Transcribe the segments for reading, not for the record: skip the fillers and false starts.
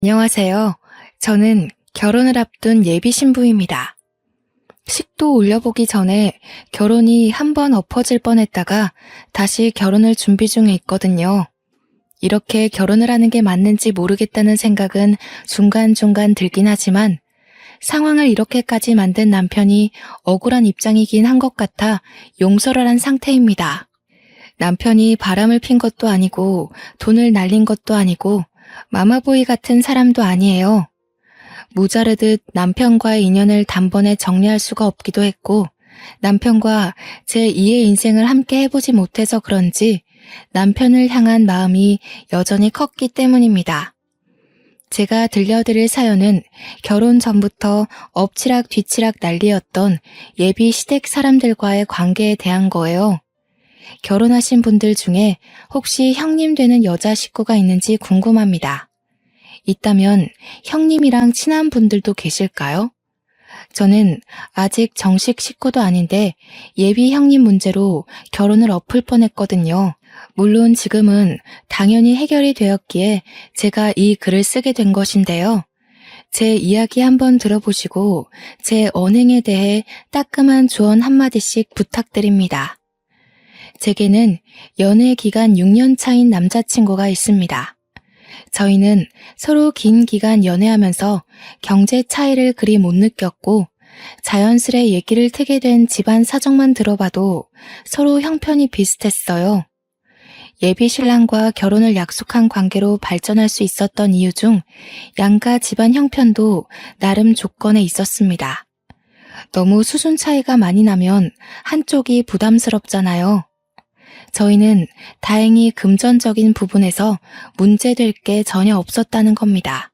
안녕하세요. 저는 결혼을 앞둔 예비 신부입니다. 식도 올려보기 전에 결혼이 한 번 엎어질 뻔했다가 다시 결혼을 준비 중에 있거든요. 이렇게 결혼을 하는 게 맞는지 모르겠다는 생각은 중간중간 들긴 하지만 상황을 이렇게까지 만든 남편이 억울한 입장이긴 한 것 같아 용서를 한 상태입니다. 남편이 바람을 핀 것도 아니고 돈을 날린 것도 아니고 마마보이 같은 사람도 아니에요. 모자르듯 남편과의 인연을 단번에 정리할 수가 없기도 했고 남편과 제2의 인생을 함께 해보지 못해서 그런지 남편을 향한 마음이 여전히 컸기 때문입니다. 제가 들려드릴 사연은 결혼 전부터 엎치락 뒤치락 난리였던 예비 시댁 사람들과의 관계에 대한 거예요. 결혼하신 분들 중에 혹시 형님 되는 여자 식구가 있는지 궁금합니다. 있다면 형님이랑 친한 분들도 계실까요? 저는 아직 정식 식구도 아닌데 예비 형님 문제로 결혼을 엎을 뻔했거든요. 물론 지금은 당연히 해결이 되었기에 제가 이 글을 쓰게 된 것인데요. 제 이야기 한번 들어보시고 제 언행에 대해 따끔한 조언 한마디씩 부탁드립니다. 제게는 연애 기간 6년 차인 남자친구가 있습니다. 저희는 서로 긴 기간 연애하면서 경제 차이를 그리 못 느꼈고 자연스레 얘기를 트게 된 집안 사정만 들어봐도 서로 형편이 비슷했어요. 예비 신랑과 결혼을 약속한 관계로 발전할 수 있었던 이유 중 양가 집안 형편도 나름 조건에 있었습니다. 너무 수준 차이가 많이 나면 한쪽이 부담스럽잖아요. 저희는 다행히 금전적인 부분에서 문제될 게 전혀 없었다는 겁니다.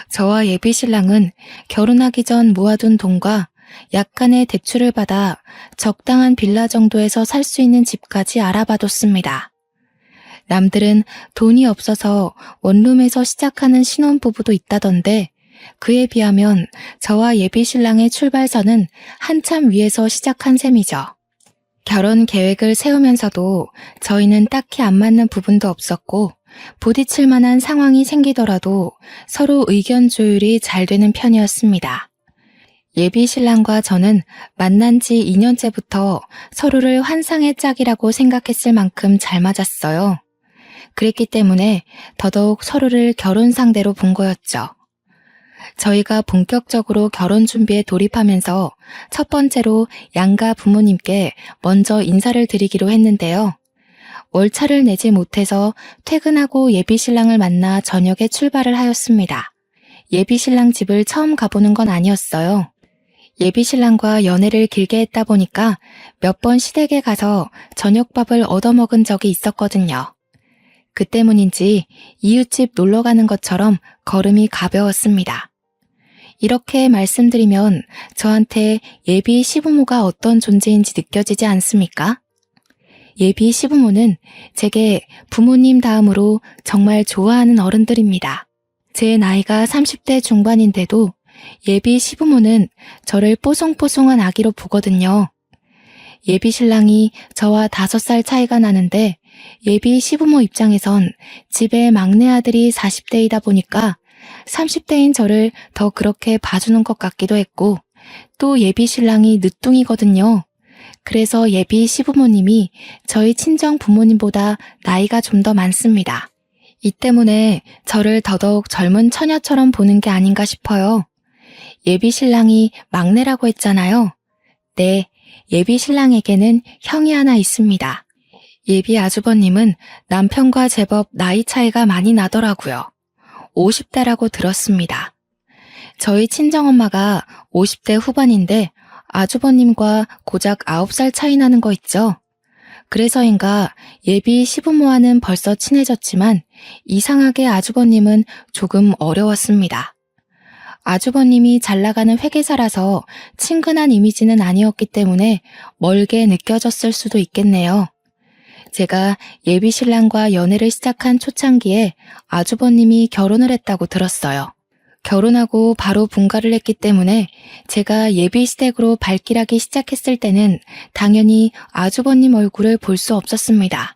저와 예비 신랑은 결혼하기 전 모아둔 돈과 약간의 대출을 받아 적당한 빌라 정도에서 살 수 있는 집까지 알아봐뒀습니다. 남들은 돈이 없어서 원룸에서 시작하는 신혼부부도 있다던데 그에 비하면 저와 예비 신랑의 출발선은 한참 위에서 시작한 셈이죠. 결혼 계획을 세우면서도 저희는 딱히 안 맞는 부분도 없었고 부딪힐 만한 상황이 생기더라도 서로 의견 조율이 잘 되는 편이었습니다. 예비 신랑과 저는 만난 지 2년째부터 서로를 환상의 짝이라고 생각했을 만큼 잘 맞았어요. 그랬기 때문에 더더욱 서로를 결혼 상대로 본 거였죠. 저희가 본격적으로 결혼 준비에 돌입하면서 첫 번째로 양가 부모님께 먼저 인사를 드리기로 했는데요. 월차를 내지 못해서 퇴근하고 예비 신랑을 만나 저녁에 출발을 하였습니다. 예비 신랑 집을 처음 가보는 건 아니었어요. 예비 신랑과 연애를 길게 했다 보니까 몇 번 시댁에 가서 저녁밥을 얻어먹은 적이 있었거든요. 그 때문인지 이웃집 놀러 가는 것처럼 걸음이 가벼웠습니다. 이렇게 말씀드리면 저한테 예비 시부모가 어떤 존재인지 느껴지지 않습니까? 예비 시부모는 제게 부모님 다음으로 정말 좋아하는 어른들입니다. 제 나이가 30대 중반인데도 예비 시부모는 저를 뽀송뽀송한 아기로 보거든요. 예비 신랑이 저와 5살 차이가 나는데 예비 시부모 입장에선 집에 막내 아들이 40대이다 보니까 30대인 저를 더 그렇게 봐주는 것 같기도 했고 또 예비 신랑이 늦둥이거든요. 그래서 예비 시부모님이 저희 친정 부모님보다 나이가 좀 더 많습니다. 이 때문에 저를 더더욱 젊은 처녀처럼 보는 게 아닌가 싶어요. 예비 신랑이 막내라고 했잖아요. 네, 예비 신랑에게는 형이 하나 있습니다. 예비 아주버님은 남편과 제법 나이 차이가 많이 나더라고요. 50대라고 들었습니다. 저희 친정엄마가 50대 후반인데 아주버님과 고작 9살 차이 나는 거 있죠. 그래서인가 예비 시부모와는 벌써 친해졌지만 이상하게 아주버님은 조금 어려웠습니다. 아주버님이 잘 나가는 회계사라서 친근한 이미지는 아니었기 때문에 멀게 느껴졌을 수도 있겠네요. 제가 예비 신랑과 연애를 시작한 초창기에 아주버님이 결혼을 했다고 들었어요. 결혼하고 바로 분가를 했기 때문에 제가 예비 시댁으로 발길하기 시작했을 때는 당연히 아주버님 얼굴을 볼 수 없었습니다.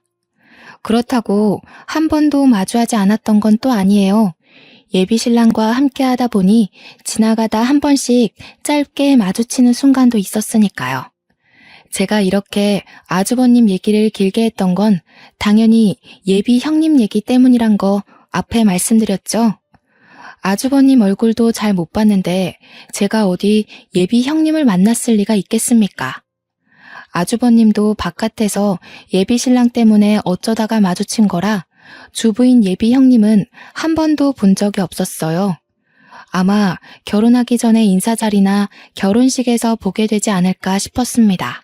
그렇다고 한 번도 마주하지 않았던 건 또 아니에요. 예비신랑과 함께 하다 보니 지나가다 한 번씩 짧게 마주치는 순간도 있었으니까요. 제가 이렇게 아주버님 얘기를 길게 했던 건 당연히 예비 형님 얘기 때문이란 거 앞에 말씀드렸죠. 아주버님 얼굴도 잘 못 봤는데 제가 어디 예비 형님을 만났을 리가 있겠습니까? 아주버님도 바깥에서 예비 신랑 때문에 어쩌다가 마주친 거라 주부인 예비 형님은 한 번도 본 적이 없었어요. 아마 결혼하기 전에 인사자리나 결혼식에서 보게 되지 않을까 싶었습니다.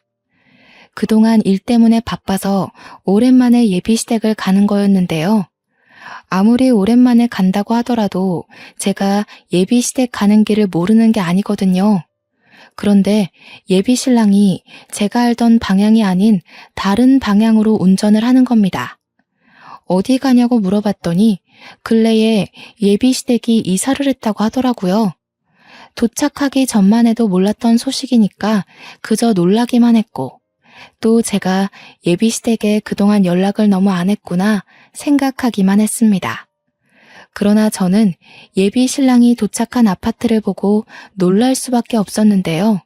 그동안 일 때문에 바빠서 오랜만에 예비 시댁을 가는 거였는데요. 아무리 오랜만에 간다고 하더라도 제가 예비 시댁 가는 길을 모르는 게 아니거든요. 그런데 예비 신랑이 제가 알던 방향이 아닌 다른 방향으로 운전을 하는 겁니다. 어디 가냐고 물어봤더니 근래에 예비 시댁이 이사를 했다고 하더라고요. 도착하기 전만 해도 몰랐던 소식이니까 그저 놀라기만 했고 또 제가 예비 시댁에 그동안 연락을 너무 안 했구나 생각하기만 했습니다. 그러나 저는 예비 신랑이 도착한 아파트를 보고 놀랄 수밖에 없었는데요.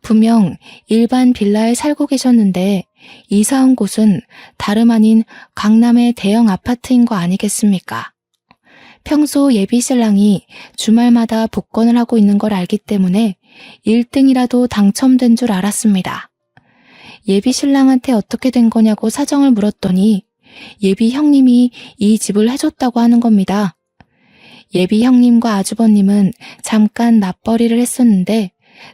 분명 일반 빌라에 살고 계셨는데 이사 온 곳은 다름 아닌 강남의 대형 아파트인 거 아니겠습니까? 평소 예비 신랑이 주말마다 복권을 하고 있는 걸 알기 때문에 1등이라도 당첨된 줄 알았습니다. 예비 신랑한테 어떻게 된 거냐고 사정을 물었더니 예비 형님이 이 집을 해줬다고 하는 겁니다. 예비 형님과 아주버님은 잠깐 맞벌이를 했었는데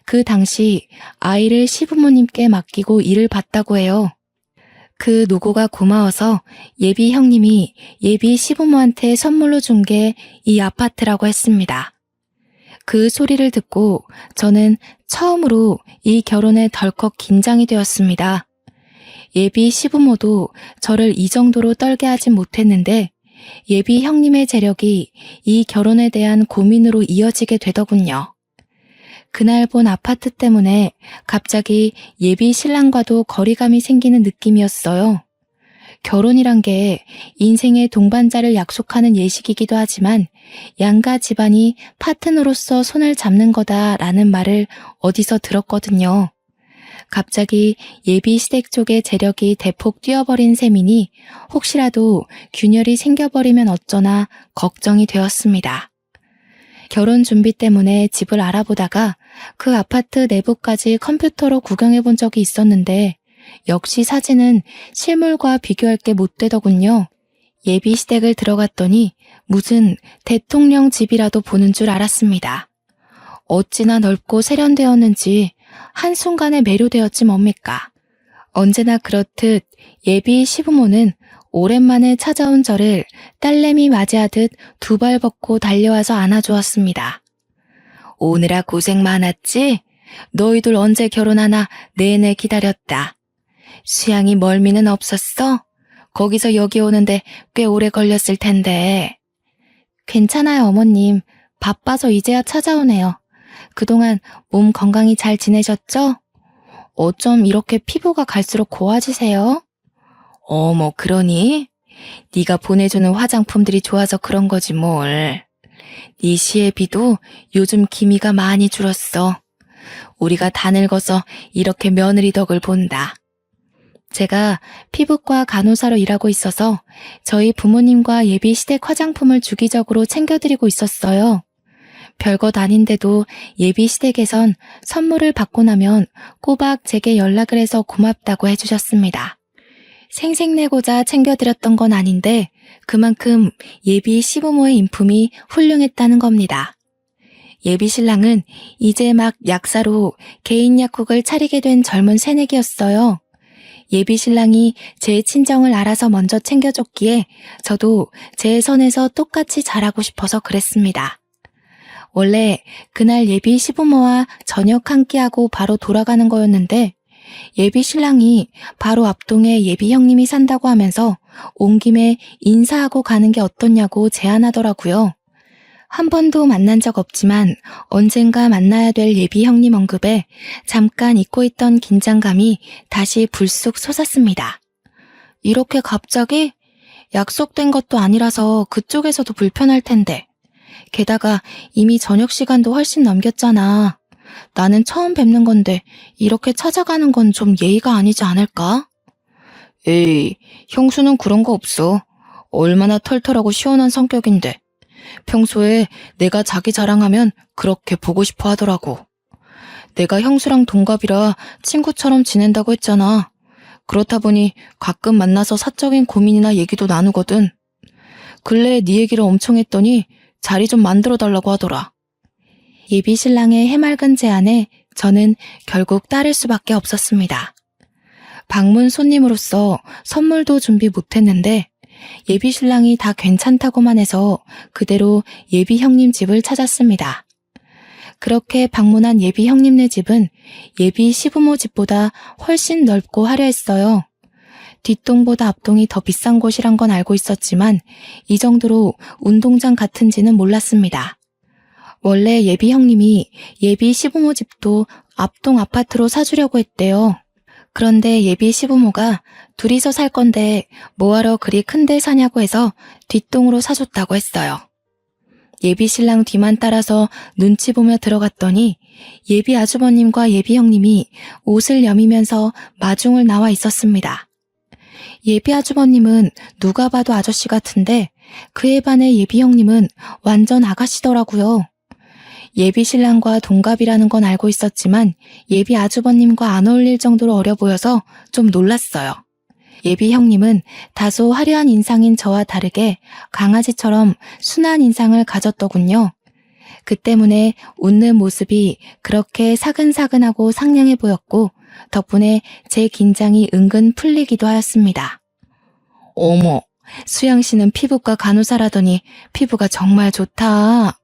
그 당시 아이를 시부모님께 맡기고 일을 봤다고 해요. 그 노고가 고마워서 예비 형님이 예비 시부모한테 선물로 준 게 이 아파트라고 했습니다. 그 소리를 듣고 저는 처음으로 이 결혼에 덜컥 긴장이 되었습니다. 예비 시부모도 저를 이 정도로 떨게 하진 못했는데 예비 형님의 재력이 이 결혼에 대한 고민으로 이어지게 되더군요. 그날 본 아파트 때문에 갑자기 예비 신랑과도 거리감이 생기는 느낌이었어요. 결혼이란 게 인생의 동반자를 약속하는 예식이기도 하지만 양가 집안이 파트너로서 손을 잡는 거다라는 말을 어디서 들었거든요. 갑자기 예비 시댁 쪽의 재력이 대폭 뛰어버린 셈이니 혹시라도 균열이 생겨버리면 어쩌나 걱정이 되었습니다. 결혼 준비 때문에 집을 알아보다가 그 아파트 내부까지 컴퓨터로 구경해 본 적이 있었는데 역시 사진은 실물과 비교할 게 못 되더군요. 예비 시댁을 들어갔더니 무슨 대통령 집이라도 보는 줄 알았습니다. 어찌나 넓고 세련되었는지 한순간에 매료되었지 뭡니까. 언제나 그렇듯 예비 시부모는 오랜만에 찾아온 저를 딸내미 맞이하듯 두 발 벗고 달려와서 안아주었습니다. 오느라 고생 많았지? 너희들 언제 결혼하나 내내 기다렸다. 수양이 멀미는 없었어? 거기서 여기 오는데 꽤 오래 걸렸을 텐데. 괜찮아요, 어머님. 바빠서 이제야 찾아오네요. 그동안 몸 건강히 잘 지내셨죠? 어쩜 이렇게 피부가 갈수록 고와지세요? 어머, 그러니? 네가 보내주는 화장품들이 좋아서 그런 거지 뭘. 네 시애비도 요즘 기미가 많이 줄었어. 우리가 다 늙어서 이렇게 며느리 덕을 본다. 제가 피부과 간호사로 일하고 있어서 저희 부모님과 예비 시댁 화장품을 주기적으로 챙겨드리고 있었어요. 별것 아닌데도 예비 시댁에선 선물을 받고 나면 꼬박 제게 연락을 해서 고맙다고 해주셨습니다. 생색내고자 챙겨드렸던 건 아닌데 그만큼 예비 시부모의 인품이 훌륭했다는 겁니다. 예비 신랑은 이제 막 약사로 개인 약국을 차리게 된 젊은 새내기였어요. 예비 신랑이 제 친정을 알아서 먼저 챙겨줬기에 저도 제 선에서 똑같이 잘하고 싶어서 그랬습니다. 원래 그날 예비 시부모와 저녁 한 끼하고 바로 돌아가는 거였는데 예비 신랑이 바로 앞동에 예비 형님이 산다고 하면서 온 김에 인사하고 가는 게 어떻냐고 제안하더라고요. 한 번도 만난 적 없지만 언젠가 만나야 될 예비 형님 언급에 잠깐 잊고 있던 긴장감이 다시 불쑥 솟았습니다. 이렇게 갑자기? 약속된 것도 아니라서 그쪽에서도 불편할 텐데. 게다가 이미 저녁 시간도 훨씬 넘겼잖아. 나는 처음 뵙는 건데 이렇게 찾아가는 건 좀 예의가 아니지 않을까? 에이, 형수는 그런 거 없어. 얼마나 털털하고 시원한 성격인데. 평소에 내가 자기 자랑하면 그렇게 보고 싶어 하더라고. 내가 형수랑 동갑이라 친구처럼 지낸다고 했잖아. 그렇다 보니 가끔 만나서 사적인 고민이나 얘기도 나누거든. 근래에 네 얘기를 엄청 했더니 자리 좀 만들어 달라고 하더라. 예비 신랑의 해맑은 제안에 저는 결국 따를 수밖에 없었습니다. 방문 손님으로서 선물도 준비 못했는데 예비 신랑이 다 괜찮다고만 해서 그대로 예비 형님 집을 찾았습니다. 그렇게 방문한 예비 형님네 집은 예비 시부모 집보다 훨씬 넓고 화려했어요. 뒷동보다 앞동이 더 비싼 곳이란 건 알고 있었지만 이 정도로 운동장 같은지는 몰랐습니다. 원래 예비 형님이 예비 시부모 집도 앞동 아파트로 사주려고 했대요. 그런데 예비 시부모가 둘이서 살 건데 뭐하러 그리 큰 데 사냐고 해서 뒷동으로 사줬다고 했어요. 예비 신랑 뒤만 따라서 눈치 보며 들어갔더니 예비 아주버님과 예비 형님이 옷을 여미면서 마중을 나와 있었습니다. 예비 아주버님은 누가 봐도 아저씨 같은데 그에 반해 예비 형님은 완전 아가씨더라고요. 예비 신랑과 동갑이라는 건 알고 있었지만 예비 아주버님과 안 어울릴 정도로 어려 보여서 좀 놀랐어요. 예비 형님은 다소 화려한 인상인 저와 다르게 강아지처럼 순한 인상을 가졌더군요. 그 때문에 웃는 모습이 그렇게 사근사근하고 상냥해 보였고 덕분에 제 긴장이 은근 풀리기도 하였습니다. 어머, 수영 씨는 피부과 간호사라더니 피부가 정말 좋다.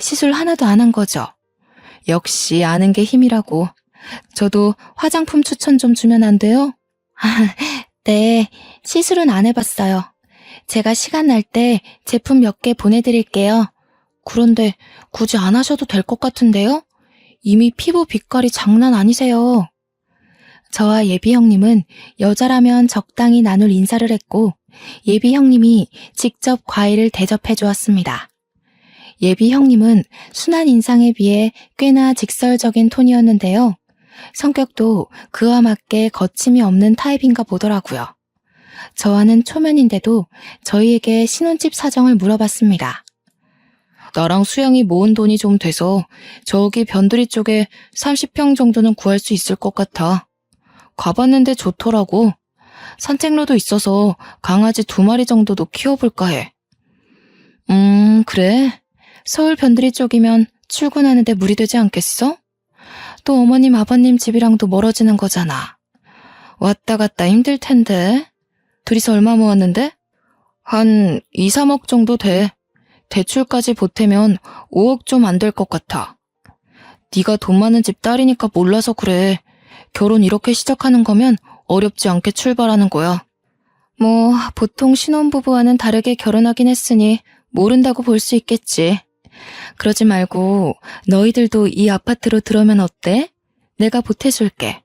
시술 하나도 안 한 거죠? 역시 아는 게 힘이라고. 저도 화장품 추천 좀 주면 안 돼요? 네, 시술은 안 해봤어요. 제가 시간 날 때 제품 몇 개 보내드릴게요. 그런데 굳이 안 하셔도 될 것 같은데요? 이미 피부 빛깔이 장난 아니세요. 저와 예비 형님은 여자라면 적당히 나눌 인사를 했고 예비 형님이 직접 과일을 대접해 주었습니다. 예비 형님은 순한 인상에 비해 꽤나 직설적인 톤이었는데요. 성격도 그와 맞게 거침이 없는 타입인가 보더라고요. 저와는 초면인데도 저희에게 신혼집 사정을 물어봤습니다. 나랑 수영이 모은 돈이 좀 돼서 저기 변두리 쪽에 30평 정도는 구할 수 있을 것 같아. 가봤는데 좋더라고. 산책로도 있어서 강아지 2마리 정도도 키워볼까 해. 그래? 서울 변두리 쪽이면 출근하는데 무리 되지 않겠어? 또 어머님 아버님 집이랑도 멀어지는 거잖아. 왔다 갔다 힘들 텐데. 둘이서 얼마 모았는데? 한 2, 3억 정도 돼. 대출까지 보태면 5억 좀 안 될 것 같아. 네가 돈 많은 집 딸이니까 몰라서 그래. 결혼 이렇게 시작하는 거면 어렵지 않게 출발하는 거야. 뭐 보통 신혼부부와는 다르게 결혼하긴 했으니 모른다고 볼 수 있겠지. 그러지 말고 너희들도 이 아파트로 들어오면 어때? 내가 보태줄게.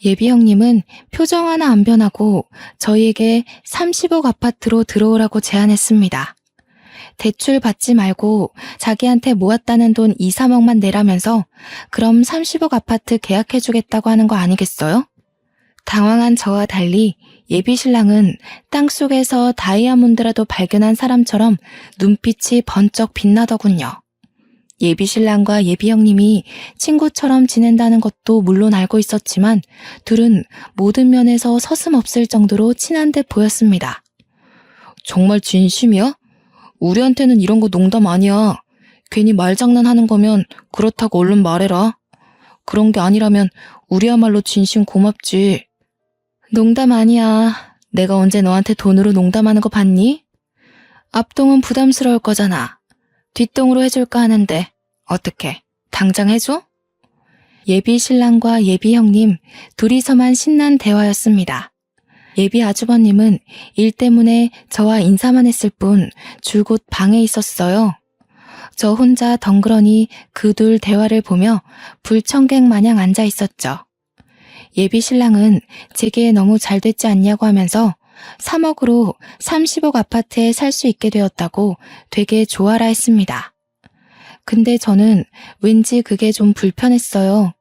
예비 형님은 표정 하나 안 변하고 저희에게 30억 아파트로 들어오라고 제안했습니다. 대출 받지 말고 자기한테 모았다는 돈 2, 3억만 내라면서 그럼 30억 아파트 계약해주겠다고 하는 거 아니겠어요? 당황한 저와 달리 예비 신랑은 땅속에서 다이아몬드라도 발견한 사람처럼 눈빛이 번쩍 빛나더군요. 예비 신랑과 예비 형님이 친구처럼 지낸다는 것도 물론 알고 있었지만 둘은 모든 면에서 서슴없을 정도로 친한 듯 보였습니다. 정말 진심이야? 우리한테는 이런 거 농담 아니야. 괜히 말장난하는 거면 그렇다고 얼른 말해라. 그런 게 아니라면 우리야말로 진심 고맙지. 농담 아니야. 내가 언제 너한테 돈으로 농담하는 거 봤니? 앞동은 부담스러울 거잖아. 뒷동으로 해줄까 하는데 어떻게? 당장 해줘? 예비 신랑과 예비 형님 둘이서만 신난 대화였습니다. 예비 아주버님은 일 때문에 저와 인사만 했을 뿐 줄곧 방에 있었어요. 저 혼자 덩그러니 그 둘 대화를 보며 불청객 마냥 앉아 있었죠. 예비 신랑은 제게 너무 잘 됐지 않냐고 하면서 3억으로 30억 아파트에 살 수 있게 되었다고 되게 좋아라 했습니다. 근데 저는 왠지 그게 좀 불편했어요.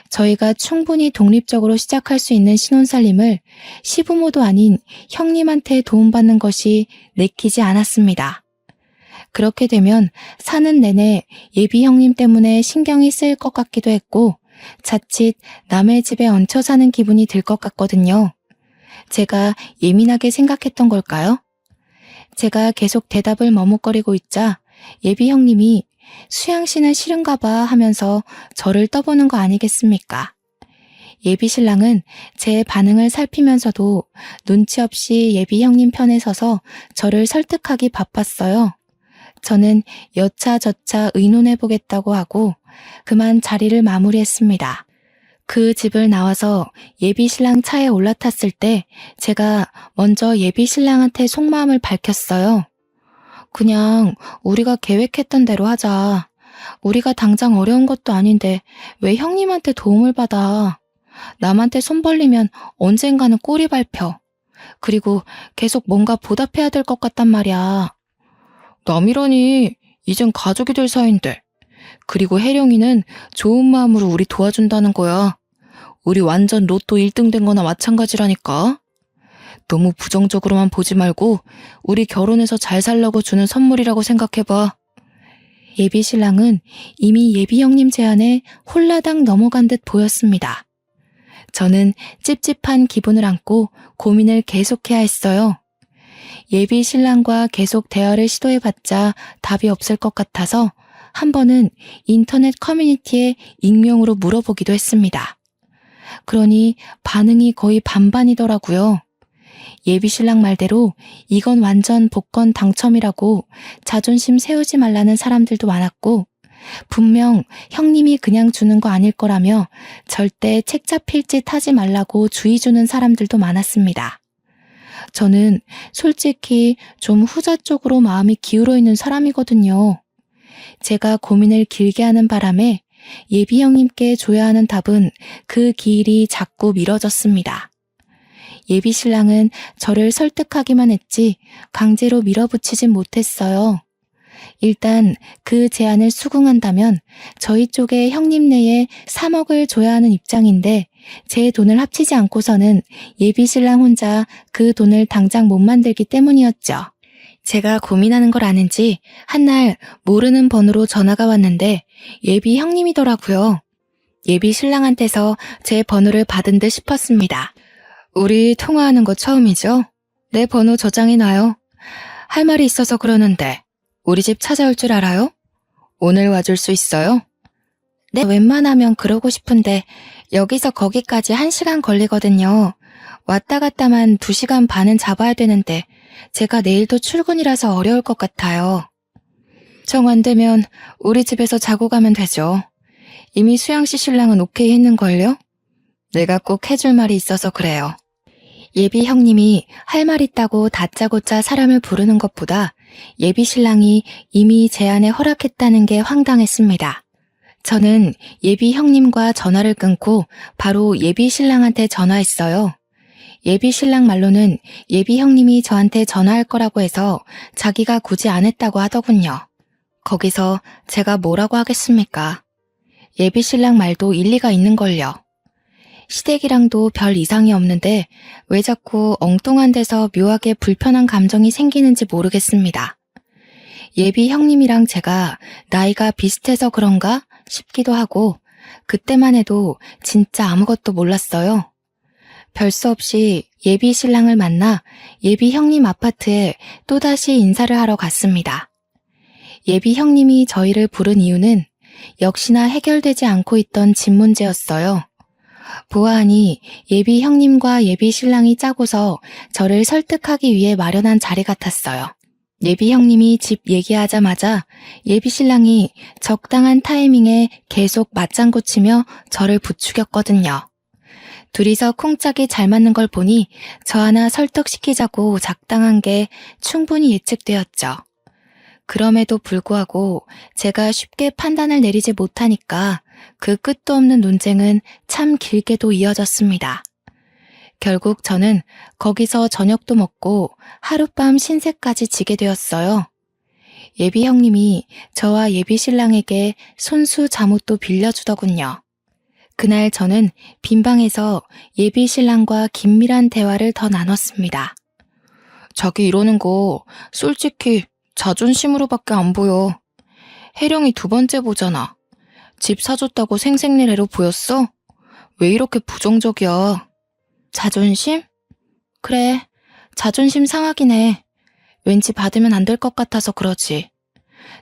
저희가 충분히 독립적으로 시작할 수 있는 신혼살림을 시부모도 아닌 형님한테 도움받는 것이 내키지 않았습니다. 그렇게 되면 사는 내내 예비 형님 때문에 신경이 쓰일 것 같기도 했고 자칫 남의 집에 얹혀 사는 기분이 들 것 같거든요. 제가 예민하게 생각했던 걸까요? 제가 계속 대답을 머뭇거리고 있자 예비 형님이 수양 씨는 싫은가 봐 하면서 저를 떠보는 거 아니겠습니까? 예비 신랑은 제 반응을 살피면서도 눈치 없이 예비 형님 편에 서서 저를 설득하기 바빴어요. 저는 여차저차 의논해보겠다고 하고 그만 자리를 마무리했습니다. 그 집을 나와서 예비 신랑 차에 올라탔을 때 제가 먼저 예비 신랑한테 속마음을 밝혔어요. 그냥 우리가 계획했던 대로 하자. 우리가 당장 어려운 것도 아닌데 왜 형님한테 도움을 받아. 남한테 손 벌리면 언젠가는 꼬리 밟혀. 그리고 계속 뭔가 보답해야 될 것 같단 말이야. 남이라니 이젠 가족이 될 사이인데. 그리고 혜령이는 좋은 마음으로 우리 도와준다는 거야. 우리 완전 로또 1등 된 거나 마찬가지라니까. 너무 부정적으로만 보지 말고 우리 결혼해서 잘 살려고 주는 선물이라고 생각해봐. 예비 신랑은 이미 예비 형님 제안에 홀라당 넘어간 듯 보였습니다. 저는 찝찝한 기분을 안고 고민을 계속해야 했어요. 예비 신랑과 계속 대화를 시도해봤자 답이 없을 것 같아서 한 번은 인터넷 커뮤니티에 익명으로 물어보기도 했습니다. 그러니 반응이 거의 반반이더라고요. 예비 신랑 말대로 이건 완전 복권 당첨이라고 자존심 세우지 말라는 사람들도 많았고 분명 형님이 그냥 주는 거 아닐 거라며 절대 책 잡힐 짓 하지 말라고 주의 주는 사람들도 많았습니다. 저는 솔직히 좀 후자 쪽으로 마음이 기울어 있는 사람이거든요. 제가 고민을 길게 하는 바람에 예비 형님께 줘야 하는 답은 그 길이 자꾸 미뤄졌습니다. 예비 신랑은 저를 설득하기만 했지 강제로 밀어붙이진 못했어요. 일단 그 제안을 수긍한다면 저희 쪽에 형님 내에 3억을 줘야 하는 입장인데 제 돈을 합치지 않고서는 예비 신랑 혼자 그 돈을 당장 못 만들기 때문이었죠. 제가 고민하는 걸 아는지 한날 모르는 번호로 전화가 왔는데 예비 형님이더라고요. 예비 신랑한테서 제 번호를 받은 듯 싶었습니다. 우리 통화하는 거 처음이죠? 내 번호 저장해 놔요. 할 말이 있어서 그러는데 우리 집 찾아올 줄 알아요? 오늘 와줄 수 있어요? 네, 웬만하면 그러고 싶은데 여기서 거기까지 1시간 걸리거든요. 왔다 갔다만 2시간 반은 잡아야 되는데 제가 내일도 출근이라서 어려울 것 같아요. 정 안 되면 우리 집에서 자고 가면 되죠. 이미 수양씨 신랑은 오케이 했는걸요? 내가 꼭 해줄 말이 있어서 그래요. 예비 형님이 할 말 있다고 다짜고짜 사람을 부르는 것보다 예비 신랑이 이미 제안에 허락했다는 게 황당했습니다. 저는 예비 형님과 전화를 끊고 바로 예비 신랑한테 전화했어요. 예비 신랑 말로는 예비 형님이 저한테 전화할 거라고 해서 자기가 굳이 안 했다고 하더군요. 거기서 제가 뭐라고 하겠습니까? 예비 신랑 말도 일리가 있는걸요. 시댁이랑도 별 이상이 없는데 왜 자꾸 엉뚱한 데서 묘하게 불편한 감정이 생기는지 모르겠습니다. 예비 형님이랑 제가 나이가 비슷해서 그런가 싶기도 하고 그때만 해도 진짜 아무것도 몰랐어요. 별 수 없이 예비 신랑을 만나 예비 형님 아파트에 또다시 인사를 하러 갔습니다. 예비 형님이 저희를 부른 이유는 역시나 해결되지 않고 있던 집 문제였어요. 보아하니 예비 형님과 예비 신랑이 짜고서 저를 설득하기 위해 마련한 자리 같았어요. 예비 형님이 집 얘기하자마자 예비 신랑이 적당한 타이밍에 계속 맞장구 치며 저를 부추겼거든요. 둘이서 콩짝이 잘 맞는 걸 보니 저 하나 설득시키자고 작당한 게 충분히 예측되었죠. 그럼에도 불구하고 제가 쉽게 판단을 내리지 못하니까 그 끝도 없는 논쟁은 참 길게도 이어졌습니다. 결국 저는 거기서 저녁도 먹고 하룻밤 신세까지 지게 되었어요. 예비 형님이 저와 예비 신랑에게 손수 잠옷도 빌려주더군요. 그날 저는 빈방에서 예비 신랑과 긴밀한 대화를 더 나눴습니다. 자기 이러는 거 솔직히 자존심으로밖에 안 보여. 혜령이 두 번째 보잖아. 집 사줬다고 생색내래로 보였어? 왜 이렇게 부정적이야? 자존심? 그래, 자존심 상하긴 해. 왠지 받으면 안 될 것 같아서 그러지.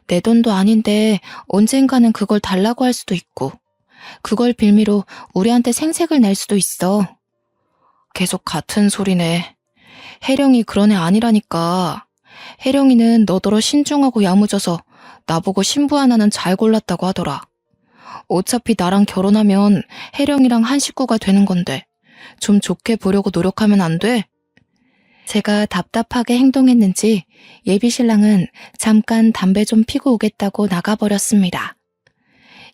내 돈도 아닌데 언젠가는 그걸 달라고 할 수도 있고, 그걸 빌미로 우리한테 생색을 낼 수도 있어. 계속 같은 소리네. 혜령이 그런 애 아니라니까. 혜령이는 너더러 신중하고 야무져서 나보고 신부 하나는 잘 골랐다고 하더라. 어차피 나랑 결혼하면 혜령이랑 한 식구가 되는 건데 좀 좋게 보려고 노력하면 안 돼? 제가 답답하게 행동했는지 예비 신랑은 잠깐 담배 좀 피고 오겠다고 나가버렸습니다.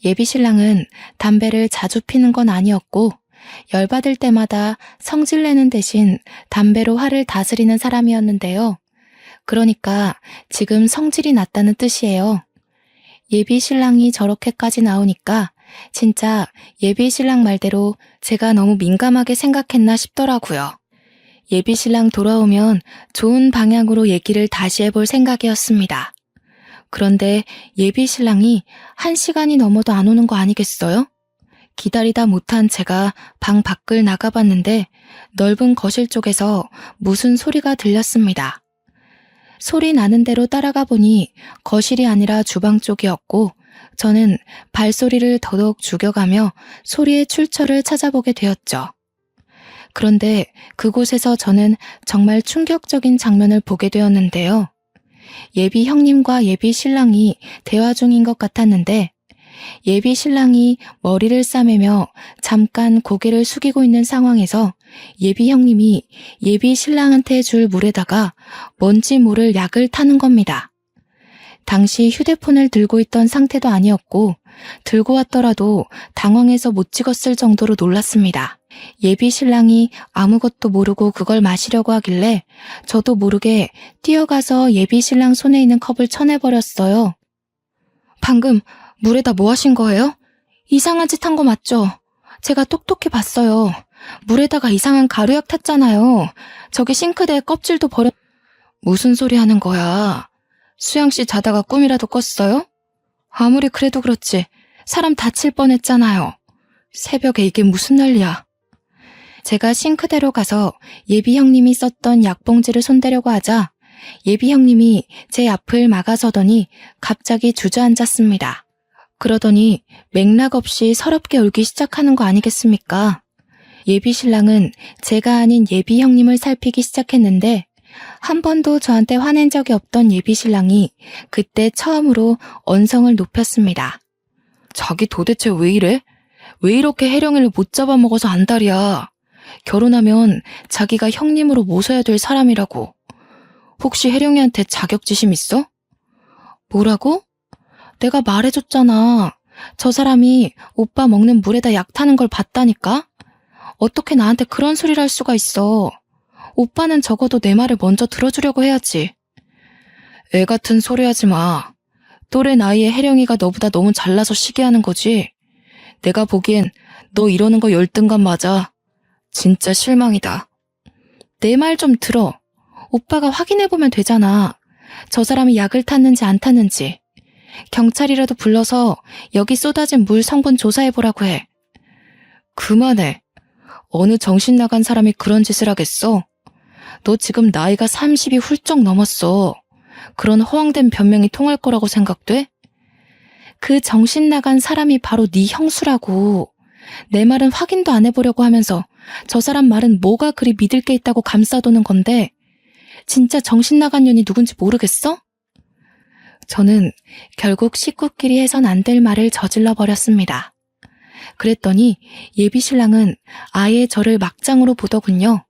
예비 신랑은 담배를 자주 피는 건 아니었고 열받을 때마다 성질내는 대신 담배로 화를 다스리는 사람이었는데요. 그러니까 지금 성질이 났다는 뜻이에요. 예비 신랑이 저렇게까지 나오니까 진짜 예비 신랑 말대로 제가 너무 민감하게 생각했나 싶더라고요. 예비 신랑 돌아오면 좋은 방향으로 얘기를 다시 해볼 생각이었습니다. 그런데 예비 신랑이 1시간이 넘어도 안 오는 거 아니겠어요? 기다리다 못한 제가 방 밖을 나가봤는데 넓은 거실 쪽에서 무슨 소리가 들렸습니다. 소리 나는 대로 따라가 보니 거실이 아니라 주방 쪽이었고 저는 발소리를 더더욱 죽여가며 소리의 출처를 찾아보게 되었죠. 그런데 그곳에서 저는 정말 충격적인 장면을 보게 되었는데요. 예비 형님과 예비 신랑이 대화 중인 것 같았는데 예비 신랑이 머리를 싸매며 잠깐 고개를 숙이고 있는 상황에서 예비 형님이 예비 신랑한테 줄 물에다가 뭔지 모를 약을 타는 겁니다. 당시 휴대폰을 들고 있던 상태도 아니었고 들고 왔더라도 당황해서 못 찍었을 정도로 놀랐습니다. 예비 신랑이 아무것도 모르고 그걸 마시려고 하길래 저도 모르게 뛰어가서 예비 신랑 손에 있는 컵을 쳐내버렸어요. 방금 물에다 뭐 하신 거예요? 이상한 짓 한 거 맞죠? 제가 똑똑히 봤어요. 물에다가 이상한 가루약 탔잖아요. 저기 싱크대에 껍질도 버려... 무슨 소리 하는 거야? 수영씨 자다가 꿈이라도 꿨어요? 아무리 그래도 그렇지 사람 다칠 뻔했잖아요. 새벽에 이게 무슨 난리야. 제가 싱크대로 가서 예비 형님이 썼던 약봉지를 손대려고 하자 예비 형님이 제 앞을 막아서더니 갑자기 주저앉았습니다. 그러더니 맥락 없이 서럽게 울기 시작하는 거 아니겠습니까? 예비 신랑은 제가 아닌 예비 형님을 살피기 시작했는데 한 번도 저한테 화낸 적이 없던 예비 신랑이 그때 처음으로 언성을 높였습니다. 자기 도대체 왜 이래? 왜 이렇게 혜령이를 못 잡아먹어서 안달이야? 결혼하면 자기가 형님으로 모셔야 될 사람이라고. 혹시 혜령이한테 자격지심 있어? 뭐라고? 내가 말해줬잖아. 저 사람이 오빠 먹는 물에다 약 타는 걸 봤다니까? 어떻게 나한테 그런 소리를 할 수가 있어. 오빠는 적어도 내 말을 먼저 들어주려고 해야지. 애 같은 소리 하지 마. 또래 나이에 혜령이가 너보다 너무 잘나서 시기하는 거지. 내가 보기엔 너 이러는 거 열등감 맞아. 진짜 실망이다. 내 말 좀 들어. 오빠가 확인해보면 되잖아. 저 사람이 약을 탔는지 안 탔는지. 경찰이라도 불러서 여기 쏟아진 물 성분 조사해보라고 해. 그만해. 어느 정신 나간 사람이 그런 짓을 하겠어? 너 지금 나이가 30이 훌쩍 넘었어. 그런 허황된 변명이 통할 거라고 생각돼? 그 정신 나간 사람이 바로 네 형수라고. 내 말은 확인도 안 해보려고 하면서 저 사람 말은 뭐가 그리 믿을 게 있다고 감싸도는 건데 진짜 정신 나간 년이 누군지 모르겠어? 저는 결국 식구끼리 해선 안 될 말을 저질러 버렸습니다. 그랬더니 예비 신랑은 아예 저를 막장으로 보더군요.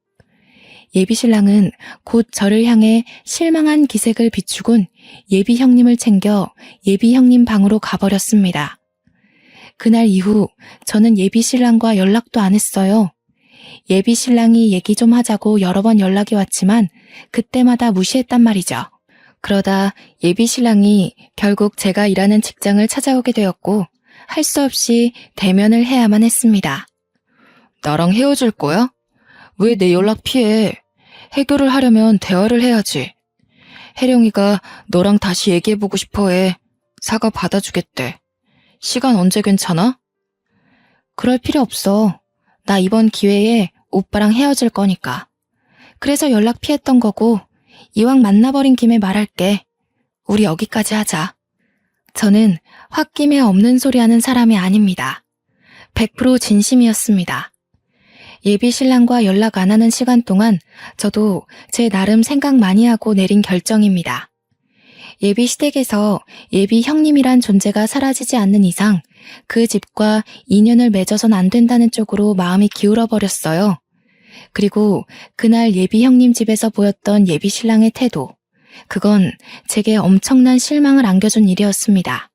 예비 신랑은 곧 저를 향해 실망한 기색을 비추곤 예비 형님을 챙겨 예비 형님 방으로 가버렸습니다. 그날 이후 저는 예비 신랑과 연락도 안 했어요. 예비 신랑이 얘기 좀 하자고 여러 번 연락이 왔지만 그때마다 무시했단 말이죠. 그러다 예비 신랑이 결국 제가 일하는 직장을 찾아오게 되었고 할 수 없이 대면을 해야만 했습니다. 나랑 헤어질 거야? 왜 내 연락 피해? 해결을 하려면 대화를 해야지. 혜령이가 너랑 다시 얘기해보고 싶어해. 사과 받아주겠대. 시간 언제 괜찮아? 그럴 필요 없어. 나 이번 기회에 오빠랑 헤어질 거니까. 그래서 연락 피했던 거고 이왕 만나버린 김에 말할게. 우리 여기까지 하자. 저는 홧김에 없는 소리 하는 사람이 아닙니다. 100% 진심이었습니다. 예비 신랑과 연락 안 하는 시간 동안 저도 제 나름 생각 많이 하고 내린 결정입니다. 예비 시댁에서 예비 형님이란 존재가 사라지지 않는 이상 그 집과 인연을 맺어선 안 된다는 쪽으로 마음이 기울어 버렸어요. 그리고 그날 예비 형님 집에서 보였던 예비 신랑의 태도, 그건 제게 엄청난 실망을 안겨준 일이었습니다.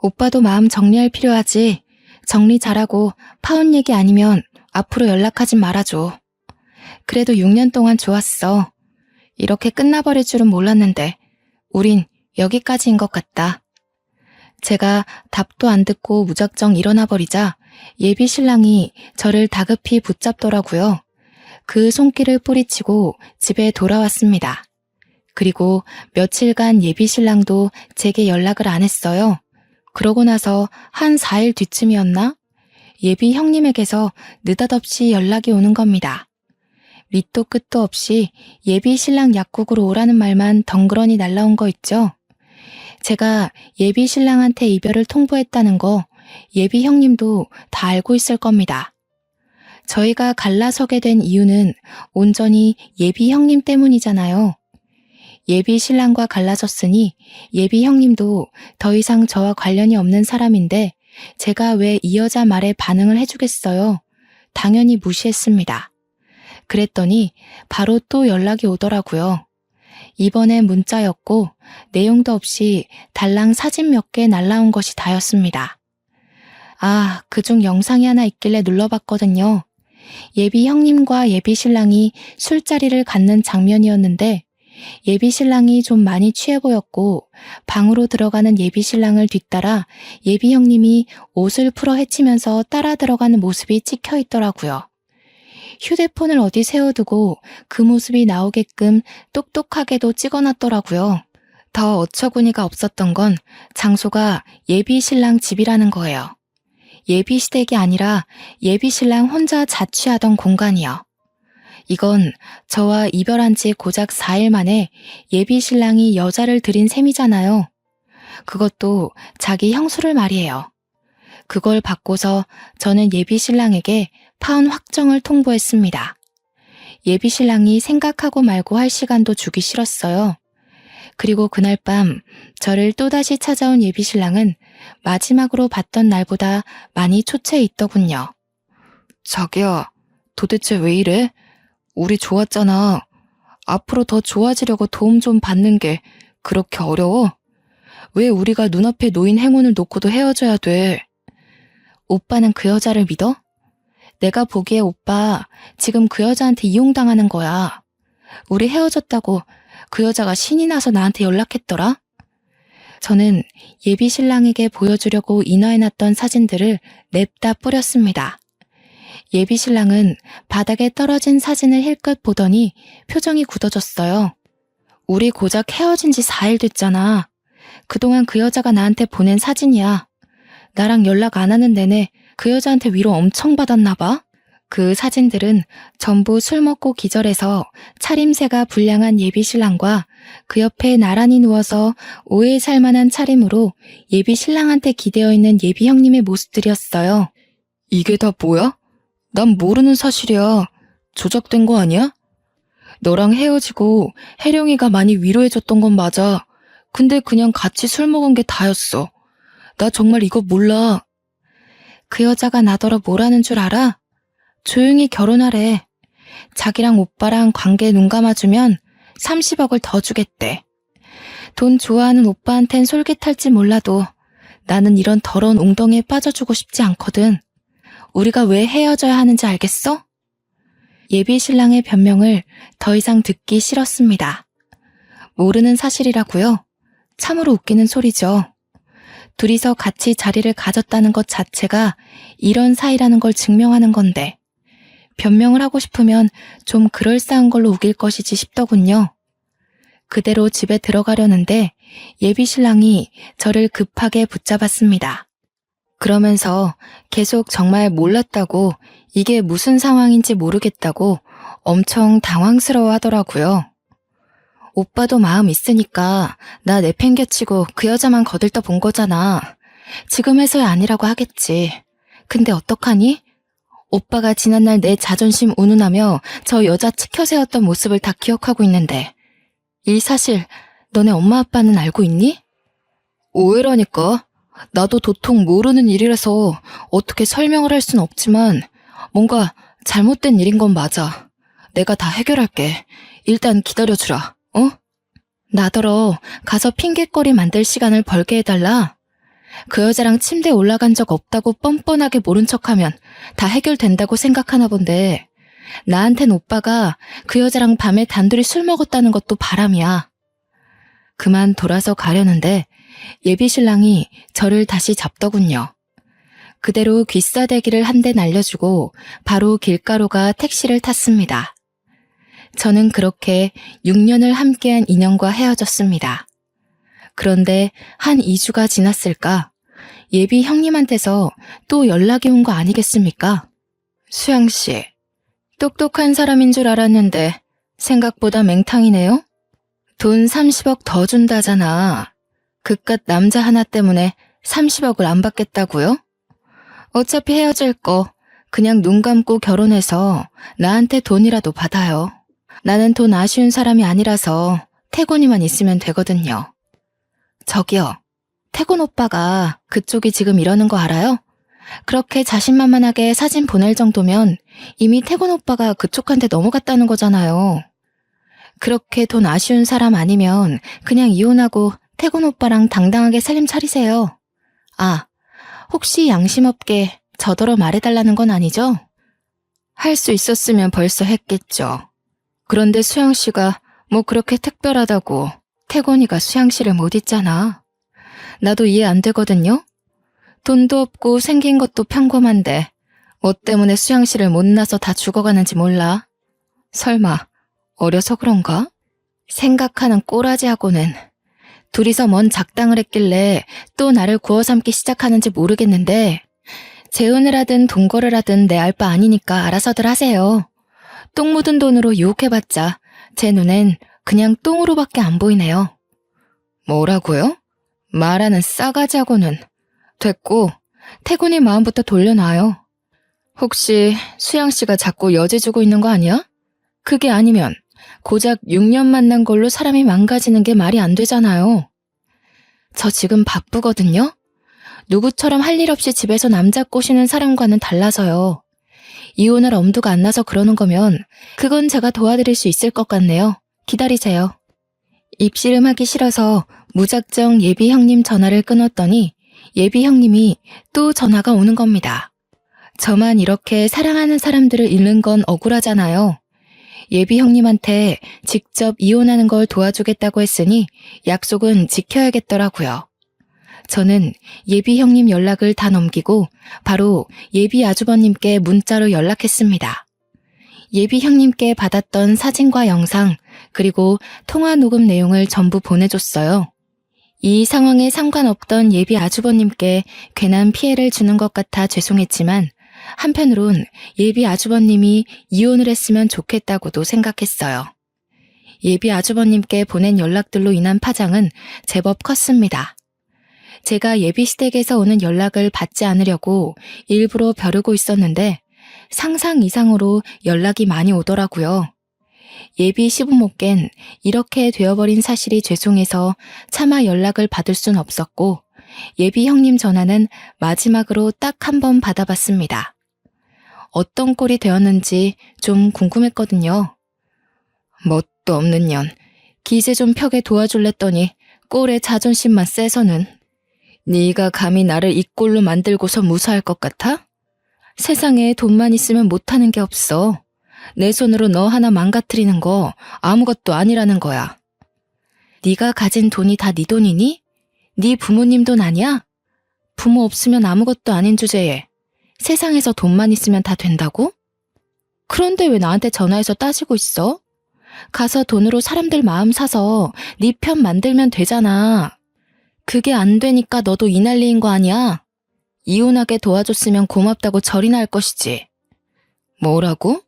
오빠도 마음 정리할 필요하지. 정리 잘하고 파혼 얘기 아니면 앞으로 연락하지 말아줘. 그래도 6년 동안 좋았어. 이렇게 끝나버릴 줄은 몰랐는데 우린 여기까지인 것 같다. 제가 답도 안 듣고 무작정 일어나 버리자 예비 신랑이 저를 다급히 붙잡더라고요. 그 손길을 뿌리치고 집에 돌아왔습니다. 그리고 며칠간 예비 신랑도 제게 연락을 안 했어요. 그러고 나서 한 4일 뒤쯤이었나? 예비 형님에게서 느닷없이 연락이 오는 겁니다. 밑도 끝도 없이 예비 신랑 약국으로 오라는 말만 덩그러니 날라온 거 있죠? 제가 예비 신랑한테 이별을 통보했다는 거 예비 형님도 다 알고 있을 겁니다. 저희가 갈라서게 된 이유는 온전히 예비 형님 때문이잖아요. 예비 신랑과 갈라섰으니 예비 형님도 더 이상 저와 관련이 없는 사람인데 제가 왜 이 여자 말에 반응을 해주겠어요? 당연히 무시했습니다. 그랬더니 바로 또 연락이 오더라고요. 이번엔 문자였고 내용도 없이 달랑 사진 몇 개 날라온 것이 다였습니다. 아, 그중 영상이 하나 있길래 눌러봤거든요. 예비 형님과 예비 신랑이 술자리를 갖는 장면이었는데 예비 신랑이 좀 많이 취해 보였고 방으로 들어가는 예비 신랑을 뒤따라 예비 형님이 옷을 풀어 헤치면서 따라 들어가는 모습이 찍혀 있더라고요. 휴대폰을 어디 세워두고 그 모습이 나오게끔 똑똑하게도 찍어놨더라고요. 더 어처구니가 없었던 건 장소가 예비 신랑 집이라는 거예요. 예비 시댁이 아니라 예비 신랑 혼자 자취하던 공간이요. 이건 저와 이별한 지 고작 4일 만에 예비 신랑이 여자를 들인 셈이잖아요. 그것도 자기 형수를 말이에요. 그걸 받고서 저는 예비 신랑에게 파혼 확정을 통보했습니다. 예비 신랑이 생각하고 말고 할 시간도 주기 싫었어요. 그리고 그날 밤 저를 또다시 찾아온 예비 신랑은 마지막으로 봤던 날보다 많이 초췌해 있더군요. 자기야, 도대체 왜 이래? 우리 좋았잖아. 앞으로 더 좋아지려고 도움 좀 받는 게 그렇게 어려워? 왜 우리가 눈앞에 놓인 행운을 놓고도 헤어져야 돼? 오빠는 그 여자를 믿어? 내가 보기에 오빠 지금 그 여자한테 이용당하는 거야. 우리 헤어졌다고 그 여자가 신이 나서 나한테 연락했더라? 저는 예비 신랑에게 보여주려고 인화해놨던 사진들을 냅다 뿌렸습니다. 예비 신랑은 바닥에 떨어진 사진을 힐끗 보더니 표정이 굳어졌어요. 우리 고작 헤어진 지 4일 됐잖아. 그동안 그 여자가 나한테 보낸 사진이야. 나랑 연락 안 하는 내내 그 여자한테 위로 엄청 받았나 봐. 그 사진들은 전부 술 먹고 기절해서 차림새가 불량한 예비 신랑과 그 옆에 나란히 누워서 오해 살만한 차림으로 예비 신랑한테 기대어 있는 예비 형님의 모습들이었어요. 이게 다 뭐야? 난 모르는 사실이야. 조작된 거 아니야? 너랑 헤어지고 혜령이가 많이 위로해줬던 건 맞아. 근데 그냥 같이 술 먹은 게 다였어. 나 정말 이거 몰라. 그 여자가 나더러 뭐라는 줄 알아? 조용히 결혼하래. 자기랑 오빠랑 관계 눈 감아주면 30억을 더 주겠대. 돈 좋아하는 오빠한텐 솔깃할지 몰라도 나는 이런 더러운 웅덩이에 빠져주고 싶지 않거든. 우리가 왜 헤어져야 하는지 알겠어? 예비 신랑의 변명을 더 이상 듣기 싫었습니다. 모르는 사실이라고요? 참으로 웃기는 소리죠. 둘이서 같이 자리를 가졌다는 것 자체가 이런 사이라는 걸 증명하는 건데 변명을 하고 싶으면 좀 그럴싸한 걸로 우길 것이지 싶더군요. 그대로 집에 들어가려는데 예비 신랑이 저를 급하게 붙잡았습니다. 그러면서 계속 정말 몰랐다고, 이게 무슨 상황인지 모르겠다고 엄청 당황스러워 하더라고요. 오빠도 마음 있으니까 나 내팽개치고 그 여자만 거들떠 본 거잖아. 지금에서야 아니라고 하겠지. 근데 어떡하니? 오빠가 지난날 내 자존심 운운하며 저 여자 치켜세웠던 모습을 다 기억하고 있는데 이 사실 너네 엄마 아빠는 알고 있니? 오해라니까. 나도 도통 모르는 일이라서 어떻게 설명을 할 순 없지만 뭔가 잘못된 일인 건 맞아. 내가 다 해결할게. 일단 기다려주라. 어? 나더러 가서 핑계거리 만들 시간을 벌게 해달라. 그 여자랑 침대에 올라간 적 없다고 뻔뻔하게 모른 척하면 다 해결된다고 생각하나 본데 나한텐 오빠가 그 여자랑 밤에 단둘이 술 먹었다는 것도 바람이야. 그만 돌아서 가려는데 예비 신랑이 저를 다시 잡더군요. 그대로 귀싸대기를 한 대 날려주고 바로 길가로가 택시를 탔습니다. 저는 그렇게 6년을 함께한 인연과 헤어졌습니다. 그런데 한 2주가 지났을까 예비 형님한테서 또 연락이 온 거 아니겠습니까? 수양씨, 똑똑한 사람인 줄 알았는데 생각보다 맹탕이네요? 돈 30억 더 준다잖아. 그깟 남자 하나 때문에 30억을 안 받겠다고요? 어차피 헤어질 거 그냥 눈 감고 결혼해서 나한테 돈이라도 받아요. 나는 돈 아쉬운 사람이 아니라서 태곤이만 있으면 되거든요. 저기요, 태곤 오빠가 그쪽이 지금 이러는 거 알아요? 그렇게 자신만만하게 사진 보낼 정도면 이미 태곤 오빠가 그쪽한테 넘어갔다는 거잖아요. 그렇게 돈 아쉬운 사람 아니면 그냥 이혼하고 태곤 오빠랑 당당하게 살림 차리세요. 아, 혹시 양심 없게 저더러 말해달라는 건 아니죠? 할 수 있었으면 벌써 했겠죠. 그런데 수양씨가 뭐 그렇게 특별하다고 태곤이가 수양씨를 못 잊잖아. 나도 이해 안 되거든요? 돈도 없고 생긴 것도 평범한데 뭐 때문에 수양씨를 못 나서 다 죽어가는지 몰라. 설마 어려서 그런가? 생각하는 꼬라지하고는 둘이서 뭔 작당을 했길래 또 나를 구워 삼기 시작하는지 모르겠는데 재혼을 하든 동거를 하든 내 알 바 아니니까 알아서들 하세요. 똥 묻은 돈으로 유혹해봤자 제 눈엔 그냥 똥으로밖에 안 보이네요. 뭐라고요? 말하는 싸가지하고는. 됐고 태곤이 마음부터 돌려놔요. 혹시 수양씨가 자꾸 여지 주고 있는 거 아니야? 그게 아니면 고작 6년 만난 걸로 사람이 망가지는 게 말이 안 되잖아요. 저 지금 바쁘거든요? 누구처럼 할 일 없이 집에서 남자 꼬시는 사람과는 달라서요. 이혼할 엄두가 안 나서 그러는 거면 그건 제가 도와드릴 수 있을 것 같네요. 기다리세요. 입씨름하기 싫어서 무작정 예비 형님 전화를 끊었더니 예비 형님이 또 전화가 오는 겁니다. 저만 이렇게 사랑하는 사람들을 잃는 건 억울하잖아요. 예비 형님한테 직접 이혼하는 걸 도와주겠다고 했으니 약속은 지켜야겠더라고요. 저는 예비 형님 연락을 다 넘기고 바로 예비 아주버님께 문자로 연락했습니다. 예비 형님께 받았던 사진과 영상 그리고 통화 녹음 내용을 전부 보내줬어요. 이 상황에 상관없던 예비 아주버님께 괜한 피해를 주는 것 같아 죄송했지만 한편으론 예비 아주버님이 이혼을 했으면 좋겠다고도 생각했어요. 예비 아주버님께 보낸 연락들로 인한 파장은 제법 컸습니다. 제가 예비 시댁에서 오는 연락을 받지 않으려고 일부러 벼르고 있었는데 상상 이상으로 연락이 많이 오더라고요. 예비 시부모께는 이렇게 되어버린 사실이 죄송해서 차마 연락을 받을 순 없었고 예비 형님 전화는 마지막으로 딱 한 번 받아봤습니다. 어떤 꼴이 되었는지 좀 궁금했거든요. 뭣도 없는 년, 기세 좀 펴게 도와줄랬더니 꼴에 자존심만 세서는. 네가 감히 나를 이 꼴로 만들고서 무사할 것 같아? 세상에 돈만 있으면 못하는 게 없어. 내 손으로 너 하나 망가뜨리는 거 아무것도 아니라는 거야. 네가 가진 돈이 다 네 돈이니? 네 부모님 돈 아니야? 부모 없으면 아무것도 아닌 주제에 세상에서 돈만 있으면 다 된다고? 그런데 왜 나한테 전화해서 따지고 있어? 가서 돈으로 사람들 마음 사서 네 편 만들면 되잖아. 그게 안 되니까 너도 이 난리인 거 아니야? 이혼하게 도와줬으면 고맙다고 절이나 할 것이지. 뭐라고?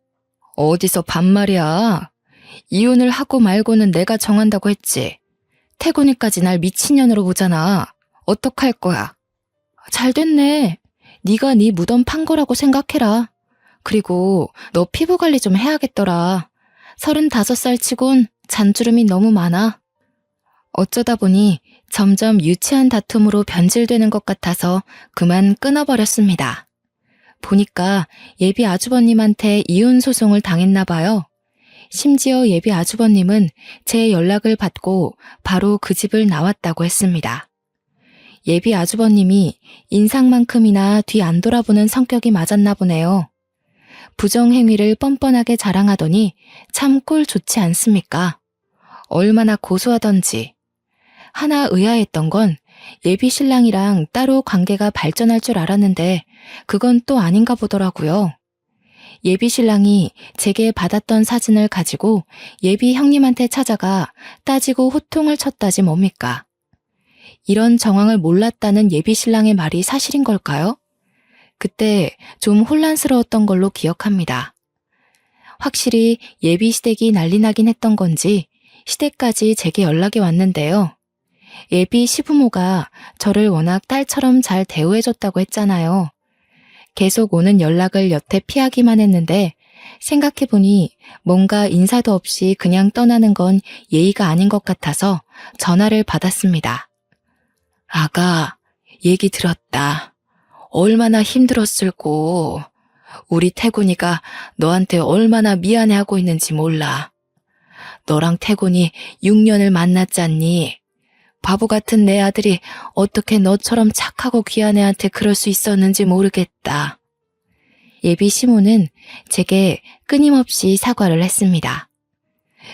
어디서 반말이야. 이혼을 하고 말고는 내가 정한다고 했지. 태곤이까지 날 미친년으로 보잖아. 어떡할 거야? 잘 됐네. 네가 네 무덤 판 거라고 생각해라. 그리고 너 피부 관리 좀 해야겠더라. 35살 치곤 잔주름이 너무 많아. 어쩌다 보니 점점 유치한 다툼으로 변질되는 것 같아서 그만 끊어버렸습니다. 보니까 예비 아주버님한테 이혼 소송을 당했나 봐요. 심지어 예비 아주버님은 제 연락을 받고 바로 그 집을 나왔다고 했습니다. 예비 아주버님이 인상만큼이나 뒤 안 돌아보는 성격이 맞았나 보네요. 부정행위를 뻔뻔하게 자랑하더니 참 꼴 좋지 않습니까? 얼마나 고소하던지. 하나 의아했던 건 예비 신랑이랑 따로 관계가 발전할 줄 알았는데 그건 또 아닌가 보더라고요. 예비 신랑이 제게 받았던 사진을 가지고 예비 형님한테 찾아가 따지고 호통을 쳤다지 뭡니까? 이런 정황을 몰랐다는 예비 신랑의 말이 사실인 걸까요? 그때 좀 혼란스러웠던 걸로 기억합니다. 확실히 예비 시댁이 난리 나긴 했던 건지 시댁까지 제게 연락이 왔는데요. 예비 시부모가 저를 워낙 딸처럼 잘 대우해줬다고 했잖아요. 계속 오는 연락을 여태 피하기만 했는데 생각해보니 뭔가 인사도 없이 그냥 떠나는 건 예의가 아닌 것 같아서 전화를 받았습니다. 아가, 얘기 들었다. 얼마나 힘들었을꼬. 우리 태곤이가 너한테 얼마나 미안해하고 있는지 몰라. 너랑 태곤이 6년을 만났잖니. 바보 같은 내 아들이 어떻게 너처럼 착하고 귀한 애한테 그럴 수 있었는지 모르겠다. 예비 시모는 제게 끊임없이 사과를 했습니다.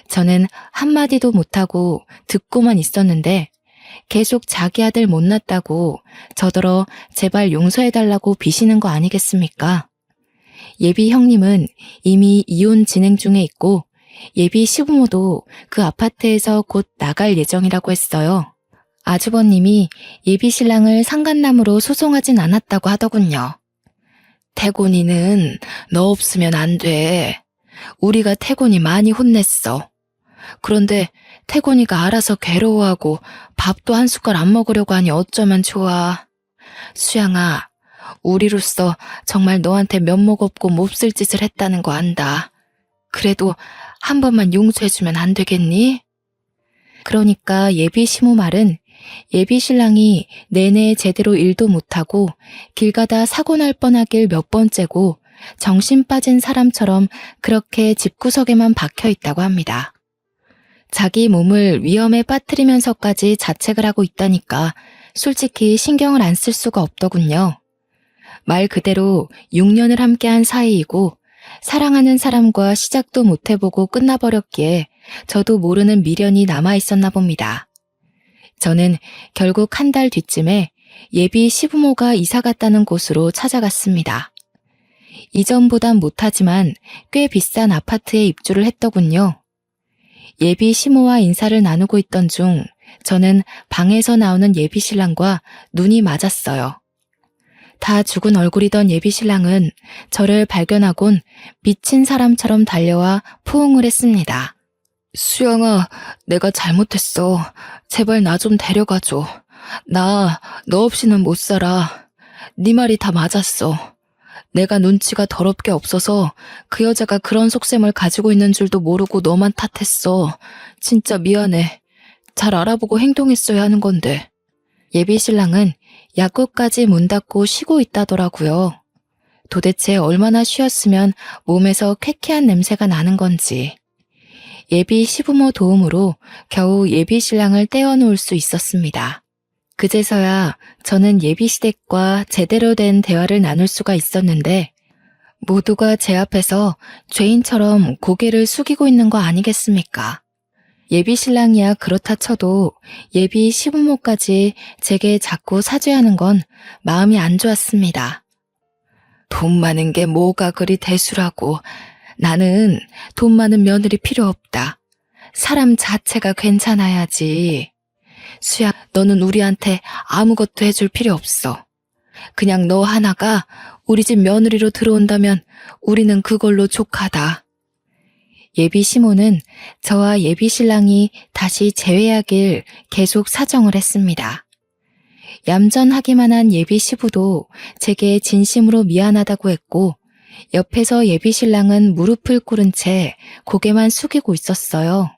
저는 한마디도 못하고 듣고만 있었는데 계속 자기 아들 못났다고 저더러 제발 용서해달라고 비시는 거 아니겠습니까? 예비 형님은 이미 이혼 진행 중에 있고 예비 시부모도 그 아파트에서 곧 나갈 예정이라고 했어요. 아주버님이 예비 신랑을 상간남으로 소송하진 않았다고 하더군요. 태곤이는 너 없으면 안 돼. 우리가 태곤이 많이 혼냈어. 그런데 태곤이가 알아서 괴로워하고 밥도 한 숟갈 안 먹으려고 하니 어쩌면 좋아. 수양아, 우리로서 정말 너한테 면목 없고 몹쓸 짓을 했다는 거 안다. 그래도 한 번만 용서해주면 안 되겠니? 그러니까 예비 시모 말은 예비 신랑이 내내 제대로 일도 못하고 길 가다 사고 날 뻔하길 몇 번째고 정신 빠진 사람처럼 그렇게 집구석에만 박혀 있다고 합니다. 자기 몸을 위험에 빠뜨리면서까지 자책을 하고 있다니까 솔직히 신경을 안 쓸 수가 없더군요. 말 그대로 6년을 함께한 사이이고 사랑하는 사람과 시작도 못 해보고 끝나버렸기에 저도 모르는 미련이 남아있었나 봅니다. 저는 결국 한 달 뒤쯤에 예비 시부모가 이사 갔다는 곳으로 찾아갔습니다. 이전보단 못하지만 꽤 비싼 아파트에 입주를 했더군요. 예비 시모와 인사를 나누고 있던 중 저는 방에서 나오는 예비 신랑과 눈이 맞았어요. 다 죽은 얼굴이던 예비 신랑은 저를 발견하곤 미친 사람처럼 달려와 포옹을 했습니다. 수영아, 내가 잘못했어. 제발 나 좀 데려가줘. 나 너 없이는 못 살아. 네 말이 다 맞았어. 내가 눈치가 더럽게 없어서 그 여자가 그런 속셈을 가지고 있는 줄도 모르고 너만 탓했어. 진짜 미안해. 잘 알아보고 행동했어야 하는 건데. 예비 신랑은 약국까지 문 닫고 쉬고 있다더라고요. 도대체 얼마나 쉬었으면 몸에서 쾌쾌한 냄새가 나는 건지. 예비 시부모 도움으로 겨우 예비 신랑을 떼어놓을 수 있었습니다. 그제서야 저는 예비 시댁과 제대로 된 대화를 나눌 수가 있었는데 모두가 제 앞에서 죄인처럼 고개를 숙이고 있는 거 아니겠습니까? 예비 신랑이야 그렇다 쳐도 예비 시부모까지 제게 자꾸 사죄하는 건 마음이 안 좋았습니다. 돈 많은 게 뭐가 그리 대수라고. 나는 돈 많은 며느리 필요 없다. 사람 자체가 괜찮아야지. 수야, 너는 우리한테 아무것도 해줄 필요 없어. 그냥 너 하나가 우리 집 며느리로 들어온다면 우리는 그걸로 족하다. 예비 시모는 저와 예비 신랑이 다시 재회하길 계속 사정을 했습니다. 얌전하기만 한 예비 시부도 제게 진심으로 미안하다고 했고, 옆에서 예비 신랑은 무릎을 꿇은 채 고개만 숙이고 있었어요.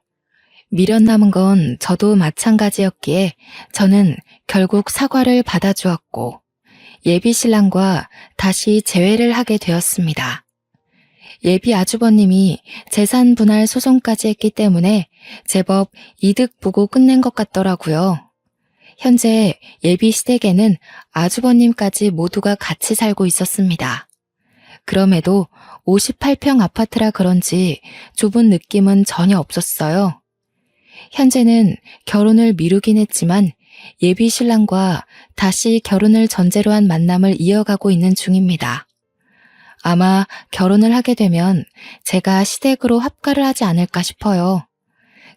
미련 남은 건 저도 마찬가지였기에 저는 결국 사과를 받아주었고, 예비 신랑과 다시 재회를 하게 되었습니다. 예비 아주버님이 재산 분할 소송까지 했기 때문에 제법 이득 보고 끝낸 것 같더라고요. 현재 예비 시댁에는 아주버님까지 모두가 같이 살고 있었습니다. 그럼에도 58평 아파트라 그런지 좁은 느낌은 전혀 없었어요. 현재는 결혼을 미루긴 했지만 예비 신랑과 다시 결혼을 전제로 한 만남을 이어가고 있는 중입니다. 아마 결혼을 하게 되면 제가 시댁으로 합가를 하지 않을까 싶어요.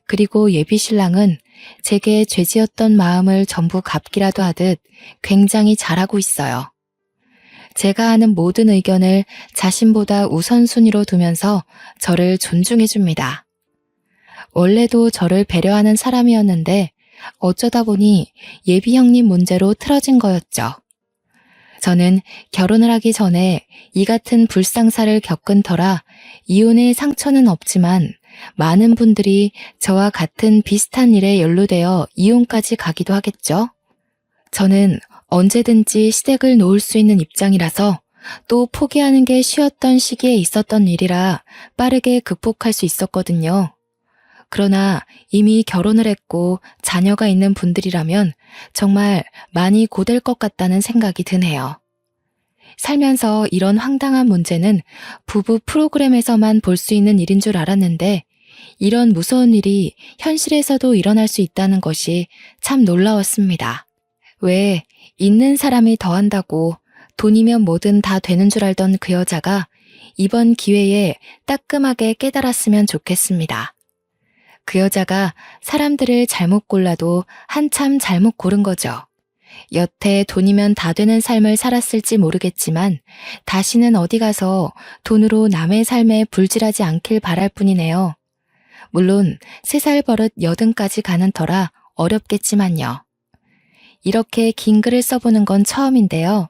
그리고 예비 신랑은 제게 죄지었던 마음을 전부 갚기라도 하듯 굉장히 잘하고 있어요. 제가 하는 모든 의견을 자신보다 우선순위로 두면서 저를 존중해 줍니다. 원래도 저를 배려하는 사람이었는데 어쩌다 보니 예비 형님 문제로 틀어진 거였죠. 저는 결혼을 하기 전에 이 같은 불상사를 겪은 터라 이혼의 상처는 없지만 많은 분들이 저와 같은 비슷한 일에 연루되어 이혼까지 가기도 하겠죠. 저는 언제든지 시댁을 놓을 수 있는 입장이라서 또 포기하는 게 쉬웠던 시기에 있었던 일이라 빠르게 극복할 수 있었거든요. 그러나 이미 결혼을 했고 자녀가 있는 분들이라면 정말 많이 고될 것 같다는 생각이 드네요. 살면서 이런 황당한 문제는 부부 프로그램에서만 볼 수 있는 일인 줄 알았는데 이런 무서운 일이 현실에서도 일어날 수 있다는 것이 참 놀라웠습니다. 왜 있는 사람이 더 한다고 돈이면 뭐든 다 되는 줄 알던 그 여자가 이번 기회에 따끔하게 깨달았으면 좋겠습니다. 그 여자가 사람들을 잘못 골라도 한참 잘못 고른 거죠. 여태 돈이면 다 되는 삶을 살았을지 모르겠지만 다시는 어디 가서 돈으로 남의 삶에 불질하지 않길 바랄 뿐이네요. 물론 3살 버릇 80까지 가는 터라 어렵겠지만요. 이렇게 긴 글을 써보는 건 처음인데요.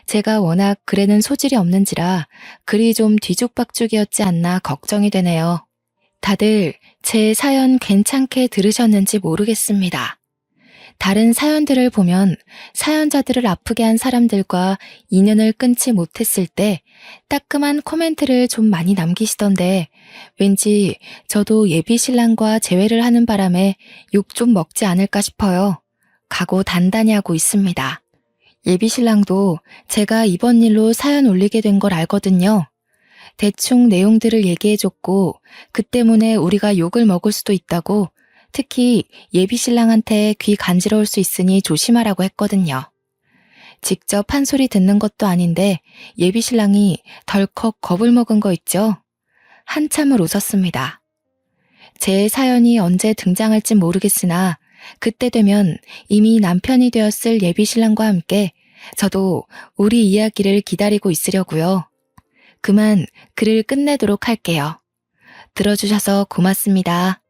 제가 워낙 글에는 소질이 없는지라 글이 좀 뒤죽박죽이었지 않나 걱정이 되네요. 다들 제 사연 괜찮게 들으셨는지 모르겠습니다. 다른 사연들을 보면 사연자들을 아프게 한 사람들과 인연을 끊지 못했을 때 따끔한 코멘트를 좀 많이 남기시던데 왠지 저도 예비 신랑과 재회를 하는 바람에 욕 좀 먹지 않을까 싶어요. 각오 단단히 하고 있습니다. 예비 신랑도 제가 이번 일로 사연 올리게 된 걸 알거든요. 대충 내용들을 얘기해줬고 그 때문에 우리가 욕을 먹을 수도 있다고 특히 예비 신랑한테 귀 간지러울 수 있으니 조심하라고 했거든요. 직접 한 소리 듣는 것도 아닌데 예비 신랑이 덜컥 겁을 먹은 거 있죠? 한참을 웃었습니다. 제 사연이 언제 등장할진 모르겠으나 그때 되면 이미 남편이 되었을 예비 신랑과 함께 저도 우리 이야기를 기다리고 있으려고요. 그만 글을 끝내도록 할게요. 들어주셔서 고맙습니다.